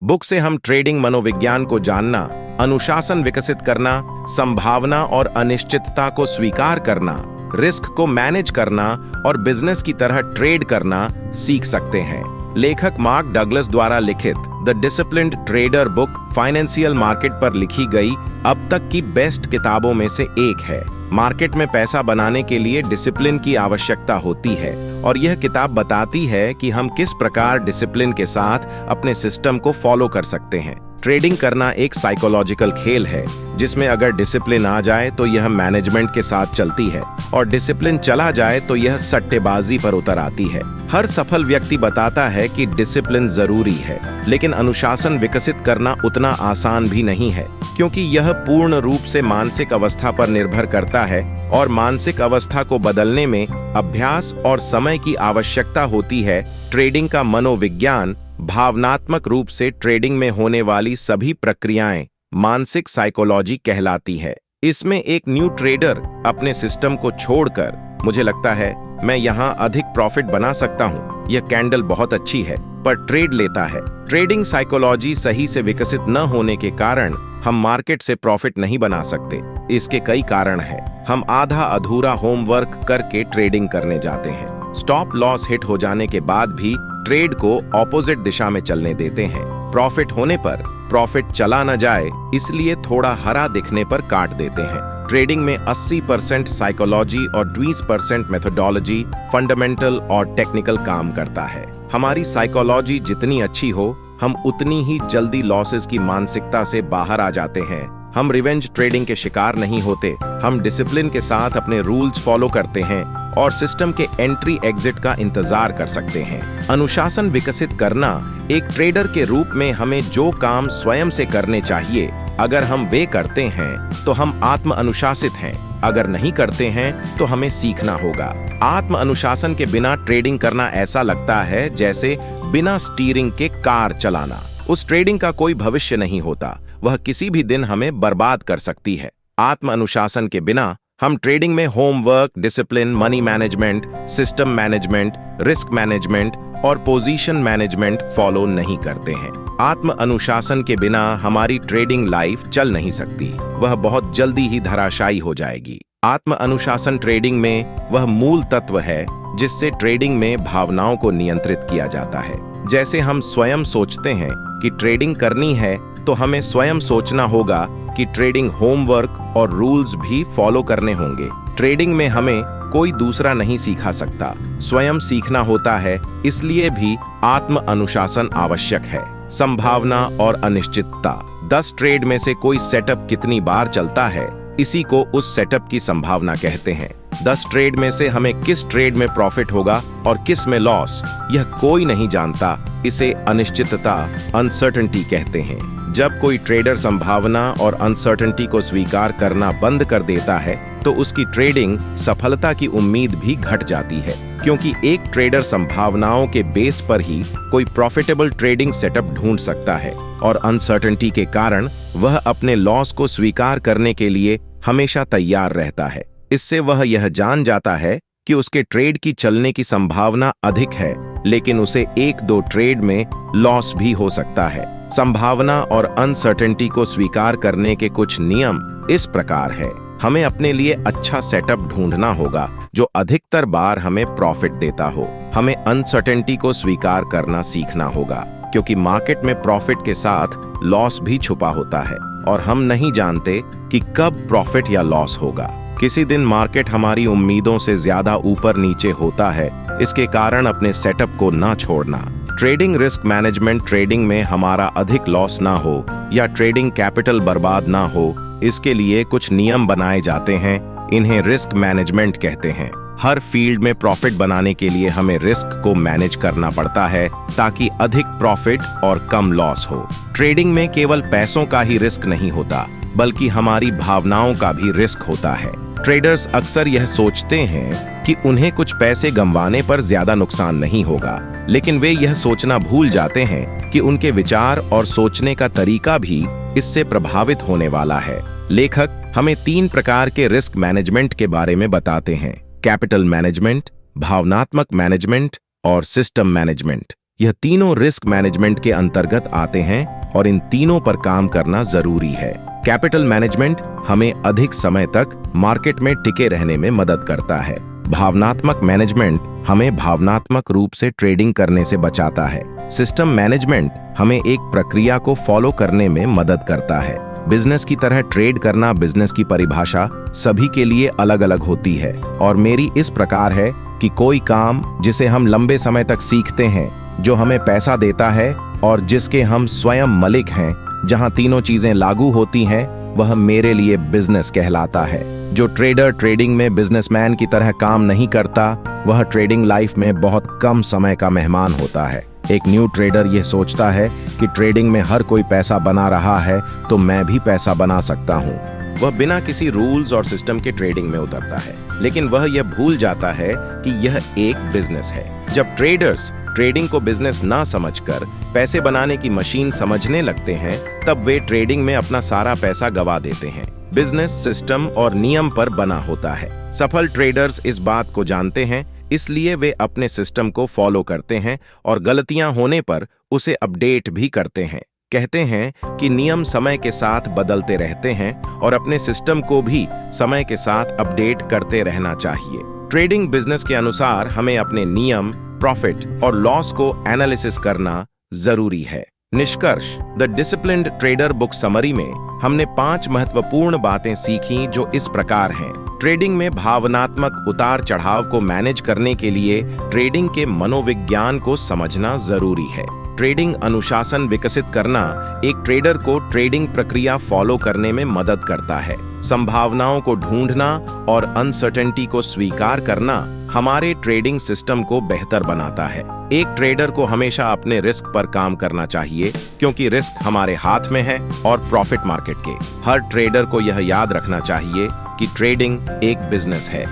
Book से हम trading मनोविज्ञान को जानना, अनुशासन विकसित करना, संभावना और अनिश्चितता को स्वीकार करना, रिस्क को मैनेज करना और बिजनेस की तरह ट्रेड करना सीख सकते हैं। लेखक मार्क डगलस द्वारा लिखित the disciplined trader book financial market पर लिखी गई अब तक की बेस्ट किताबों में से एक है। मार्केट में पैसा बनाने के लिए डिसिप्लिन की आवश्यकता होती है और यह किताब बताती है कि हम किस प्रकार डिसिप्लिन के साथ अपने सिस्टम को फॉलो कर सकते हैं। ट्रेडिंग करना एक साइकोलॉजिकल खेल है जिसमें अगर डिसिप्लिन आ जाए तो यह मैनेजमेंट के साथ चलती है और डिसिप्लिन चला जाए तो यह सट्टेबाजी पर उतर आती है। हर सफल व्यक्ति बताता है कि डिसिप्लिन जरूरी है, लेकिन अनुशासन विकसित करना उतना आसान भी नहीं है, क्योंकि यह पूर्ण रूप से मानसिक अवस्था पर निर्भर करता है और मानसिक अवस्था को बदलने में अभ्यास और समय की आवश्यकता होती है। ट्रेडिंग का मनोविज्ञान भावनात्मक रूप से ट्रेडिंग में होने वाली सभी प्रक्रियाएं मानसिक साइकोलॉजी कहलाती है। इसमें एक न्यू ट्रेडर अपने सिस्टम को छोड़कर मुझे लगता है मैं यहाँ अधिक प्रॉफिट बना सकता हूँ, यह कैंडल बहुत अच्छी है, पर ट्रेड लेता है। ट्रेडिंग साइकोलॉजी सही से विकसित न होने के कारण हम मार्केट से प्रॉफिट नहीं बना सकते। इसके कई कारण हैं। हम आधा अधूरा होमवर्क करके ट्रेडिंग करने जाते हैं, स्टॉप लॉस हिट हो जाने के बाद भी ट्रेड को ऑपोजिट दिशा में चलने देते हैं। प्रॉफिट होने पर प्रॉफिट चला न जाए इसलिए थोड़ा हरा दिखने पर काट देते हैं। ट्रेडिंग में 80% साइकोलॉजी और 20% मेथोडोलॉजी, फंडामेंटल और टेक्निकल काम करता है। हमारी साइकोलॉजी जितनी अच्छी हो, हम उतनी ही जल्दी लॉसेस की मानसिकता से बाहर आ जाते हैं। हम रिवेंज ट्रेडिंग के शिकार नहीं होते। हम डिसिप्लिन के साथ अपने रूल्स फॉलो करते हैं और सिस्टम के एंट्री एग्जिट का इंतजार कर सकते हैं। अनुशासन विकसित करना एक ट्रेडर के रूप में हमें जो काम स्वयं से करने चाहिए, अगर हम वे करते हैं तो हम आत्म अनुशासित हैं, अगर नहीं करते हैं तो हमें सीखना होगा। आत्म अनुशासन के बिना ट्रेडिंग करना ऐसा लगता है जैसे बिना स्टीयरिंग के कार चलाना। उस ट्रेडिंग का कोई भविष्य नहीं होता, वह किसी भी दिन हमें बर्बाद कर सकती है। आत्म अनुशासन के बिना हम ट्रेडिंग में homework, discipline, money management, system management, risk management और पोजीशन मैनेजमेंट फॉलो नहीं करते हैं। आत्म अनुशासन के बिना हमारी ट्रेडिंग लाइफ चल नहीं सकती, वह बहुत जल्दी ही धराशायी हो जाएगी। आत्म अनुशासन ट्रेडिंग में वह मूल तत्व है जिससे ट्रेडिंग में भावनाओं को नियंत्रित किया जाता है। जैसे हम स्वयं सोचते हैं कि ट्रेडिंग करनी है तो हमें स्वयं सोचना होगा कि ट्रेडिंग होमवर्क और रूल्स भी फॉलो करने होंगे। ट्रेडिंग में हमें कोई दूसरा नहीं सिखा सकता, स्वयं सीखना होता है, इसलिए भी आत्म अनुशासन आवश्यक है। संभावना और अनिश्चितता। 10 ट्रेड में से कोई सेटअप कितनी बार चलता है, इसी को उस सेटअप की संभावना कहते हैं। 10 ट्रेड में से हमें किस ट्रेड में प्रॉफिट होगा और किस में लॉस, यह कोई नहीं जानता। इसे अनिश्चितता, अनसर्टेनिटी कहते हैं। जब कोई ट्रेडर संभावना और अनसर्टेनिटी को स्वीकार करना बंद कर देता है तो उसकी ट्रेडिंग सफलता की उम्मीद भी घट जाती है, क्योंकि एक ट्रेडर संभावनाओं के बेस पर ही कोई प्रॉफिटेबल ट्रेडिंग सेटअप ढूंढ सकता है और अनसर्टेनिटी के कारण वह अपने लॉस को स्वीकार करने के लिए हमेशा तैयार रहता है। इससे वह यह जान जाता है कि उसके ट्रेड की चलने की संभावना अधिक है, लेकिन उसे 1-2 ट्रेड में लॉस भी हो सकता है। संभावना और अनसर्टेनिटी को स्वीकार करने के कुछ नियम इस प्रकार है। हमें अपने लिए अच्छा सेटअप ढूंढना होगा जो अधिकतर बार हमें प्रॉफिट देता हो। हमें अनसर्टेनिटी को स्वीकार करना सीखना होगा, क्योंकि मार्केट में प्रॉफिट के साथ लॉस भी छुपा होता है और हम नहीं जानते कि कब प्रॉफिट या लॉस होगा। किसी दिन मार्केट हमारी उम्मीदों से ज्यादा ऊपर नीचे होता है, इसके कारण अपने सेटअप को ना छोड़ना। Trading risk management. ट्रेडिंग में हमारा अधिक लॉस ना हो या ट्रेडिंग कैपिटल बर्बाद ना हो, इसके लिए कुछ नियम बनाए जाते हैं, इन्हें रिस्क मैनेजमेंट कहते हैं। हर फील्ड में प्रॉफिट बनाने के लिए हमें रिस्क को मैनेज करना पड़ता है ताकि अधिक प्रॉफिट और कम लॉस हो। ट्रेडिंग में केवल पैसों का ही रिस्क नहीं होता, बल्कि हमारी भावनाओं का भी रिस्क होता है। ट्रेडर्स अक्सर यह सोचते हैं कि उन्हें कुछ पैसे गंवाने पर ज्यादा नुकसान नहीं होगा, लेकिन वे यह सोचना भूल जाते हैं कि उनके विचार और सोचने का तरीका भी इससे प्रभावित होने वाला है। लेखक हमें 3 प्रकार के रिस्क मैनेजमेंट के बारे में बताते हैं: कैपिटल मैनेजमेंट, भावनात्मक मैनेजमेंट और सिस्टम मैनेजमेंट। यह तीनों रिस्क मैनेजमेंट के अंतर्गत आते हैं और इन तीनों पर काम करना जरूरी है। कैपिटल मैनेजमेंट हमें अधिक समय तक मार्केट में टिके रहने में मदद करता है। भावनात्मक मैनेजमेंट हमें भावनात्मक रूप से ट्रेडिंग करने से बचाता है। सिस्टम मैनेजमेंट हमें एक प्रक्रिया को फॉलो करने में मदद करता है। बिजनेस की तरह ट्रेड करना, बिजनेस की परिभाषा सभी के लिए अलग अलग होती है और मेरी इस प्रकार है कि कोई काम जिसे हम लंबे समय तक सीखते हैं, जो हमें पैसा देता है और जिसके हम स्वयं मालिक हैं, जहां तीनों चीजें लागू होती हैं, वह मेरे लिए बिजनेस कहलाता है। जो ट्रेडर ट्रेडिंग में बिजनेसमैन की तरह काम नहीं करता, वह ट्रेडिंग लाइफ में बहुत कम समय का मेहमान होता है। एक न्यू ट्रेडर यह सोचता है कि ट्रेडिंग में हर कोई पैसा बना रहा है तो मैं भी पैसा बना सकता हूँ। वह बिना किसी रूल्स और सिस्टम के ट्रेडिंग में उतरता है, लेकिन वह यह भूल जाता है कि यह एक बिजनेस है। जब ट्रेडर्स ट्रेडिंग को बिजनेस ना समझकर पैसे बनाने की मशीन समझने लगते हैं, तब वे ट्रेडिंग में अपना सारा पैसा गवा देते हैं। बिजनेस सिस्टम और नियम पर बना होता है। सफल ट्रेडर्स इस बात को जानते हैं, इसलिए वे अपने सिस्टम को फॉलो करते हैं और गलतियां होने पर उसे अपडेट भी करते हैं। कहते हैं कि नियम समय के साथ बदलते रहते हैं और अपने सिस्टम को भी समय के साथ अपडेट करते रहना चाहिए। ट्रेडिंग बिजनेस के अनुसार हमें अपने नियम, प्रॉफिट और लॉस को एनालिसिस करना जरूरी है। निष्कर्ष, the disciplined trader book summary में हमने 5 महत्वपूर्ण बातें सीखी जो इस प्रकार हैं। ट्रेडिंग में भावनात्मक उतार चढ़ाव को मैनेज करने के लिए ट्रेडिंग के मनोविज्ञान को समझना जरूरी है। ट्रेडिंग अनुशासन विकसित करना एक ट्रेडर को ट्रेडिंग प्रक्रिया फॉलो करने में मदद करता है। संभावनाओं को ढूंढना और अनसर्टेनिटी को स्वीकार करना हमारे ट्रेडिंग सिस्टम को बेहतर बनाता है। एक ट्रेडर को हमेशा अपने रिस्क पर काम करना चाहिए, क्योंकि रिस्क हमारे हाथ में है और प्रॉफिट मार्केट के। हर ट्रेडर को यह याद रखना चाहिए कि ट्रेडिंग एक बिजनेस है।